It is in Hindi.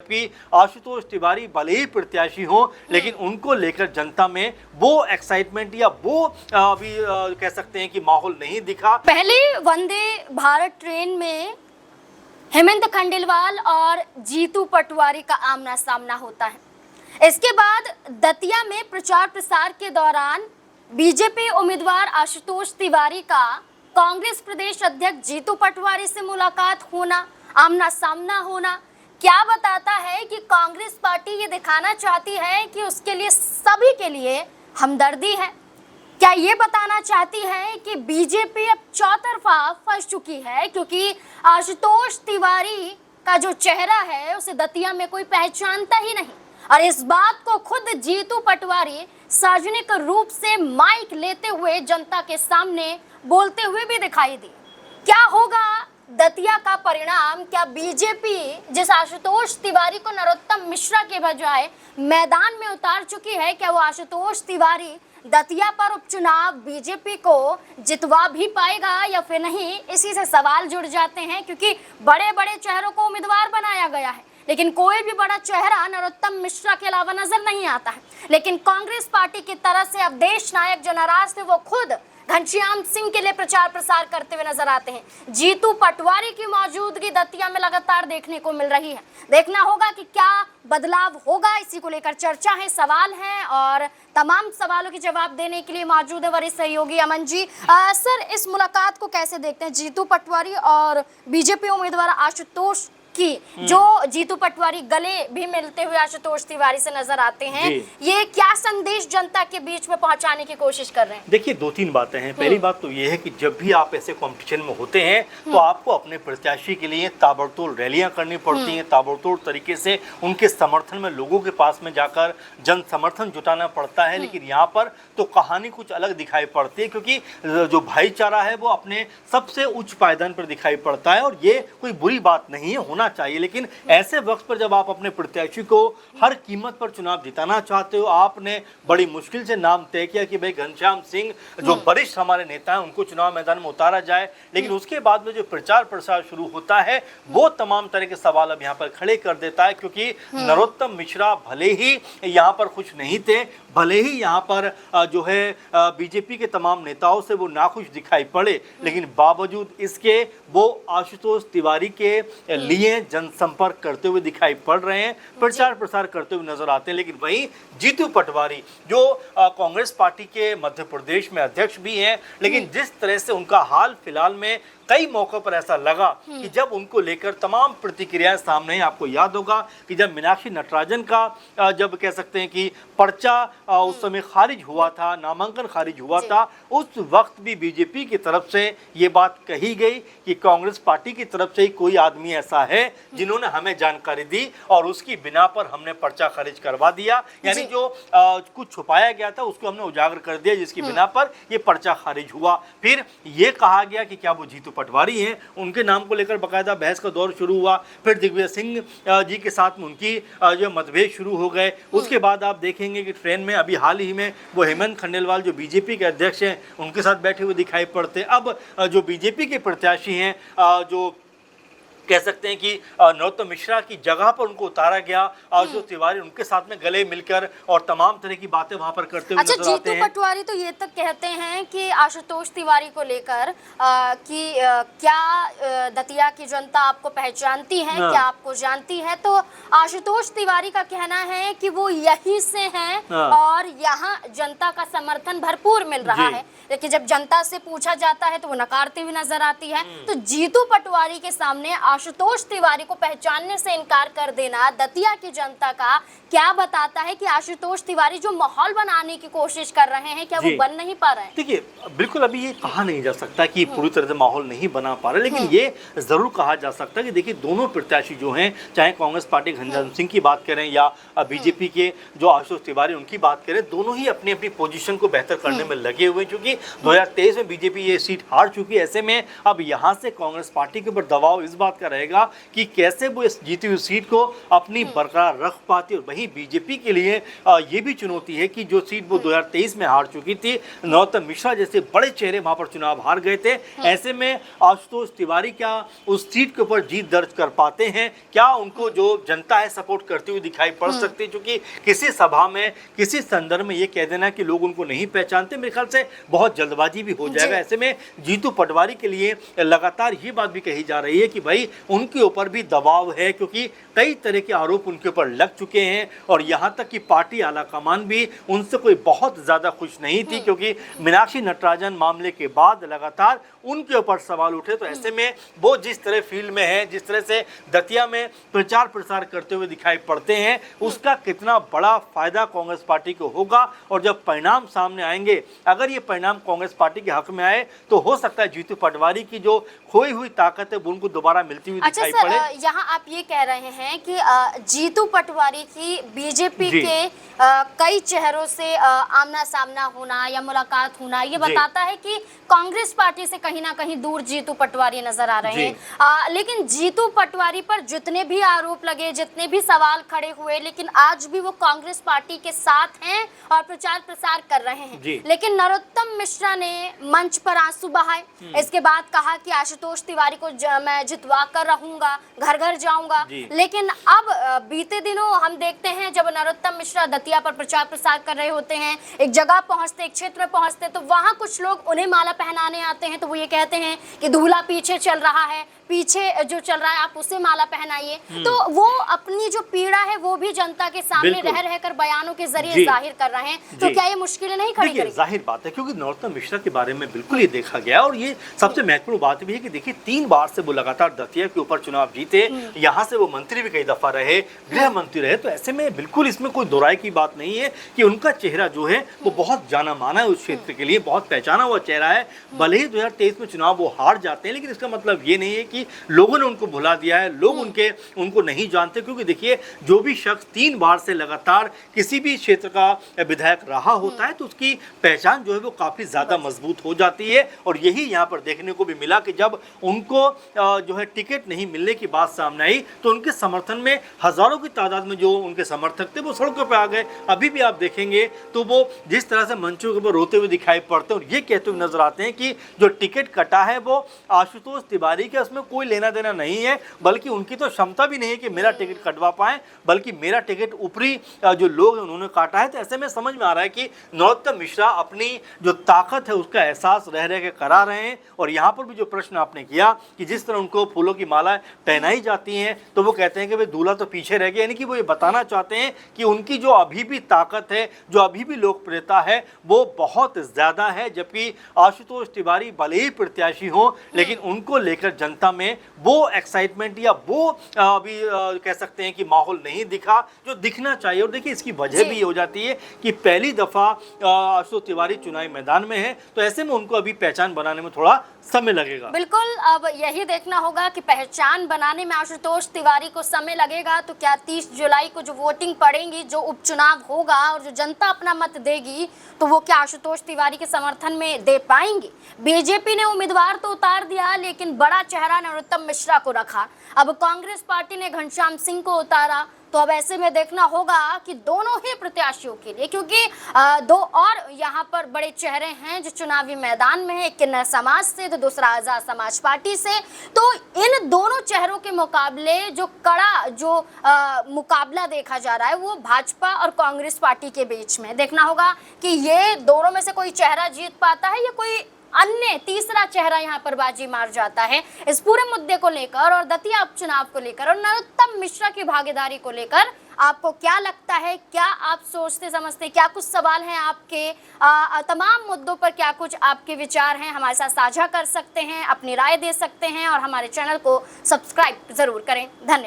कि आशुतोष तिवारी भले ही प्रत्याशी हो लेकिन उनको लेकर जनता में वो एक्साइटमेंट या वो अभी कह सकते हैं कि माहौल नहीं दिखा। पहले वंदे भारत ट्रेन में हेमंत खंडेलवाल और जीतू पटवारी का आमना सामना होता है। इसके बाद दतिया में प्रचार प्रसार के दौरान बीजेपी उम्मीदवार आशुतोष तिवारी का कांग्रेस प्रदेश अध्यक्ष जीतू पटवारी से मुलाकात होना, आमना सामना होना क्या बताता है कि कांग्रेस पार्टी ये दिखाना चाहती है कि उसके लिए सभी के लिए हमदर्दी है। क्या ये बताना चाहती है कि बीजेपी अब चौतरफा फंस चुकी है, क्योंकि आशुतोष तिवारी का जो चेहरा है उसे दतिया में कोई पहचानता ही नहीं। और इस बात को खुद जीतू पटवारी सार्वजनिक रूप से माइक लेते हुए जनता के सामने बोलते हुए भी दिखाई दी। क्या होगा दतिया का परिणाम? क्या बीजेपी जिस आशुतोष तिवारी को नरोत्तम मिश्रा के बजाय मैदान में उतार चुकी है, क्या वो आशुतोष तिवारी दतिया पर उपचुनाव बीजेपी को जितवा भी पाएगा या फिर नहीं? इसी से सवाल जुड़ जाते हैं, क्योंकि बड़े बड़े चेहरों को उम्मीदवार बनाया गया है लेकिन कोई भी बड़ा चेहरा नरोत्तम मिश्रा के अलावा नजर नहीं आता है। लेकिन कांग्रेस पार्टी की तरफ से अब देश नायक जो नाराज थे वो खुद घनश्याम सिंह के लिए प्रचार प्रसार करते हुए नजर आते हैं। जीतू पटवारी की मौजूदगी दतिया में लगातार देखने को मिल रही है। देखना होगा कि क्या बदलाव होगा, इसी को लेकर चर्चा है, सवाल है और तमाम सवालों के जवाब देने के लिए मौजूद है वरिष्ठ सहयोगी अमन जी। सर, इस मुलाकात को कैसे देखते हैं? जीतू पटवारी और बीजेपी उम्मीदवार आशुतोष की, जो जीतू पटवारी गले भी मिलते हुए आशुतोष तिवारी से नजर आते हैं, ये क्या संदेश जनता के बीच में पहुंचाने की कोशिश कर रहे हैं? देखिए, दो तीन बातें हैं। पहली बात तो ये है कि जब भी आप ऐसे कंपटीशन में होते हैं तो आपको अपने प्रत्याशी के लिए ताबड़तोड़ रैलियां करनी पड़ती हैं, ताबड़तोड़ तरीके से उनके समर्थन में लोगों के पास में जाकर जन समर्थन जुटाना पड़ता है। लेकिन यहाँ पर तो कहानी कुछ अलग दिखाई पड़ती है, क्योंकि जो भाईचारा है वो अपने सबसे उच्च पायदान पर दिखाई पड़ता है और ये कोई बुरी बात नहीं है, होना चाहिए। लेकिन ऐसे वक्त पर जब आप अपने प्रत्याशी को हर कीमत पर चुनाव जिताना चाहते हो, आपने बड़ी मुश्किल से नाम तय किया कि भाई घनश्याम सिंह जो वरिष्ठ हमारे नेता हैं उनको चुनाव मैदान में उतारा जाए, लेकिन उसके बाद में जो प्रचार प्रसार शुरू होता है वो तमाम तरह के सवाल अब यहाँ पर खड़े कर देता है। क्योंकि नरोत्तम मिश्रा भले ही यहाँ पर खुश नहीं थे, भले ही यहाँ पर जो है बीजेपी के तमाम नेताओं से वो नाखुश दिखाई पड़े, लेकिन बावजूद इसके वो आशुतोष तिवारी के लिए जनसंपर्क करते हुए दिखाई पड़ रहे हैं, प्रचार प्रसार करते हुए नजर आते हैं। लेकिन वहीं जीतू पटवारी जो कांग्रेस पार्टी के मध्य प्रदेश में अध्यक्ष भी हैं, लेकिन जिस तरह से उनका हाल फिलहाल में कई मौकों पर ऐसा लगा कि जब उनको लेकर तमाम प्रतिक्रियाएं सामने हैं। आपको याद होगा कि जब मीनाक्षी नटराजन का जब कह सकते हैं कि पर्चा उस समय खारिज हुआ था, नामांकन खारिज हुआ था, उस वक्त भी बीजेपी की तरफ से ये बात कही गई कि कांग्रेस पार्टी की तरफ से ही कोई आदमी ऐसा है जिन्होंने हमें जानकारी दी और उसकी बिना पर हमने पर्चा खारिज करवा दिया। यानी जो कुछ छुपाया गया था उसको हमने उजागर कर दिया, जिसकी बिना पर ये पर्चा खारिज हुआ। फिर ये कहा गया कि क्या वो जीतू पटवारी हैं, उनके नाम को लेकर बाकायदा बहस का दौर शुरू हुआ। फिर दिग्विजय सिंह जी के साथ में उनकी जो मतभेद शुरू हो गए। उसके बाद आप देखेंगे कि ट्रेन में अभी हाल ही में वो हेमंत खंडेलवाल जो बीजेपी के अध्यक्ष हैं उनके साथ बैठे हुए दिखाई पड़ते। अब जो बीजेपी के प्रत्याशी हैं, जो कह सकते हैं कि नरोत्तम मिश्रा की जगह पर उनको उतारा गया, आशुतोष तिवारी उनके साथ में गले मिलकर और तमाम तरह की बातें वहां पर करते हुए नजर आते हैं। जीतू पटवारी तो ये तक कहते हैं कि आशुतोष तिवारी को लेकर कि क्या दतिया की जनता आपको पहचानती है, क्या आपको जानती है? तो आशुतोष तिवारी का कहना है कि वो यहीं से हैं और यहाँ जनता का समर्थन भरपूर मिल रहा है। लेकिन जब जनता से पूछा जाता है तो वो नकारती हुई नजर आती है। तो जीतू पटवारी के सामने आशुतोष तिवारी को पहचानने से इनकार कर देना दतिया की जनता का क्या बताता है कि आशुतोष तिवारी जो माहौल बनाने की कोशिश कर रहे हैं, क्या वो बन नहीं पा रहे हैं? देखिए, बिल्कुल अभी ये कहा नहीं जा सकता कि पूरी तरह से माहौल नहीं बना पा रहे, लेकिन ये जरूर कहा जा सकता है कि देखिए दोनों प्रत्याशी जो हैं, चाहे कांग्रेस पार्टी घनश्याम सिंह की बात करें या बीजेपी के जो आशुतोष तिवारी उनकी बात करें, दोनों ही अपनी अपनी पोजीशन को बेहतर करने में लगे हुए हैं। क्योंकि 2023 में बीजेपी ये सीट हार चुकी है, ऐसे में अब यहाँ से कांग्रेस पार्टी के ऊपर दबाव इस बात का का रहेगा कि कैसे वो इस जीती हुई सीट को अपनी बरकरार रख पाती है। और वहीं बीजेपी के लिए ये भी चुनौती है कि जो सीट वो 2023 में हार चुकी थी, नरोत्तम मिश्रा जैसे बड़े चेहरे वहां पर चुनाव हार गए थे, ऐसे में आशुतोष तिवारी क्या उस सीट के ऊपर जीत दर्ज कर पाते हैं? क्या उनको जो जनता है सपोर्ट करती हुई दिखाई पड़ सकती है? क्योंकि किसी सभा में, किसी संदर्भ में ये कह देना कि लोग उनको नहीं पहचानते, मेरे ख्याल से बहुत जल्दबाजी भी हो जाएगा। ऐसे में जीतू पटवारी के लिए लगातार ये बात भी कही जा रही है कि भाई उनके ऊपर भी दबाव है, क्योंकि कई तरह के आरोप उनके ऊपर लग चुके हैं और यहाँ तक कि पार्टी आलाकमान भी उनसे कोई बहुत ज़्यादा खुश नहीं थी, क्योंकि मीनाक्षी नटराजन मामले के बाद लगातार उनके ऊपर सवाल उठे। तो ऐसे में वो जिस तरह फील्ड में है, जिस तरह से दतिया में प्रचार प्रसार करते हुए दिखाई पड़ते हैं, उसका कितना बड़ा फायदा कांग्रेस पार्टी को होगा। और जब परिणाम सामने आएंगे, अगर ये परिणाम कांग्रेस पार्टी के हक में आए, तो हो सकता है जीतू पटवारी की जो खोई हुई ताकत है वो उनको दोबारा मिलती हुई दिखाई पड़े। यहाँ आप ये कह रहे हैं कि जीतू पटवारी की बीजेपी के कई चेहरों से आमना सामना होना या मुलाकात होना ये बताता है कि कांग्रेस पार्टी से कहीं ना कहीं दूर जीतू पटवारी नजर आ रहे हैं। लेकिन जीतू पटवारी पर जितने भी आरोप लगे, जितने भी सवाल खड़े हुए, लेकिन आज भी वो कांग्रेस पार्टी के साथ हैं और प्रचार प्रसार कर रहे हैं। लेकिन नरोत्तम मिश्रा ने मंच पर आंसू बहाए, इसके बाद कहा कि आशुतोष तिवारी को मैं जितवा कर रहूंगा, घर घर जाऊंगा। लेकिन अब बीते दिनों हम देखते हैं जब नरोत्तम मिश्रा दतिया पर प्रचार प्रसार कर रहे होते हैं, एक जगह पहुंचते, एक क्षेत्र में पहुंचते, तो वहां कुछ लोग उन्हें माला पहनाने आते हैं, तो वो ये कहते हैं कि दूल्हा पीछे चल रहा है, पीछे जो चल रहा है आप उसे माला पहनाइए। तो वो अपनी जो पीड़ा है वो भी जनता के सामने रह रहकर बयानों के जरिए जाहिर कर रहे हैं। तो क्या ये मुश्किलें नहीं खड़ी करेगी? जाहिर बात है, क्योंकि नरोत्तम मिश्रा के बारे में बिल्कुल ये देखा गया और ये सबसे महत्वपूर्ण बात भी है कि देखिए 3 बार से वो लगातार दतिया के ऊपर चुनाव जीते, यहाँ से वो मंत्री भी कई दफा रहे, गृह मंत्री रहे। तो ऐसे में बिल्कुल इसमें कोई दोराय की बात नहीं है कि उनका चेहरा जो है वो बहुत जाना माना है, उस क्षेत्र के लिए बहुत पहचाना हुआ चेहरा है। भले ही 2023 में चुनाव वो हार जाते हैं, लेकिन इसका मतलब ये नहीं है कि लोगों ने उनको भुला दिया है, लोग उनको नहीं जानते। क्योंकि देखिए जो भी शख्स 3 बार से लगातार किसी भी क्षेत्र का विधायक रहा होता है तो उसकी पहचान जो है वो काफी ज्यादा मजबूत हो जाती है। और यही यहाँ पर देखने को भी मिला कि जब उनको जो है टिकट नहीं मिलने की बात सामने आई तो उनके समर्थन में हजारों की तादाद में जो उनके समर्थक थे वो सड़कों पर आ गए। अभी भी आप देखेंगे तो वो जिस तरह से मंचों के ऊपर रोते हुए दिखाई पड़ते हैं और ये कहते हुए नजर आते हैं कि जो टिकट कटा है वो आशुतोष तिवारी के, उसमें कोई लेना देना नहीं है, बल्कि उनकी तो क्षमता भी नहीं है कि मेरा टिकट कटवा पाए, बल्कि मेरा टिकट ऊपरी जो लोग हैं उन्होंने काटा है। तो ऐसे में समझ में आ रहा है कि नरोत्तम मिश्रा अपनी जो ताकत है उसका एहसास रह रह के करा रहे हैं। और यहाँ पर भी जो प्रश्न आपने किया कि जिस तरह उनको फूलों की माला पहनाई जाती हैं तो वो कहते हैं कि भाई दूल्हा तो पीछे रह गया, यानी कि वो ये बताना चाहते हैं कि उनकी जो अभी भी ताकत है, जो अभी भी लोकप्रियता है वो बहुत ज़्यादा है। जबकि आशुतोष तिवारी भले ही प्रत्याशी हो, लेकिन उनको लेकर जनता में वो एक्साइटमेंट या वो अभी कह सकते हैं कि माहौल नहीं दिखा जो दिखना चाहिए। और देखिए इसकी वजह भी हो जाती है कि पहली दफ़ा आशुतोष तिवारी चुनावी मैदान में है, तो ऐसे में उनको अभी पहचान बनाने में थोड़ा समय लगेगा। बिल्कुल, अब यही देखना होगा कि पहचान बनाने में आशुतोष तिवारी को समय लगेगा। तो क्या 30 जुलाई को जो वोटिंग पड़ेगी, जो उपचुनाव होगा और जो जनता अपना मत देगी, तो वो क्या आशुतोष तिवारी के समर्थन में दे पाएंगे? बीजेपी ने उम्मीदवार तो उतार दिया, लेकिन बड़ा चेहरा नरोत्तम मिश्रा को रखा। अब कांग्रेस पार्टी ने घनश्याम सिंह को उतारा। तो अब ऐसे में देखना होगा कि दोनों ही प्रत्याशियों के लिए, क्योंकि 2 और यहाँ पर बड़े चेहरे हैं जो चुनावी मैदान में है, एक किन्नर समाज से तो दूसरा आजाद समाज पार्टी से। तो इन दोनों चेहरों के मुकाबले जो कड़ा जो मुकाबला देखा जा रहा है वो भाजपा और कांग्रेस पार्टी के बीच में। देखना होगा कि ये दोनों में से कोई चेहरा जीत पाता है या कोई अन्य तीसरा चेहरा यहाँ पर बाजी मार जाता है। इस पूरे मुद्दे को लेकर और दतिया उपचुनाव को लेकर और नरोत्तम मिश्रा की भागीदारी को लेकर आपको क्या लगता है? क्या आप सोचते समझते? क्या कुछ सवाल हैं आपके? तमाम मुद्दों पर क्या कुछ आपके विचार हैं, हमारे साथ साझा कर सकते हैं, अपनी राय दे सकते हैं और हमारे चैनल को सब्सक्राइब जरूर करें। धन्यवाद।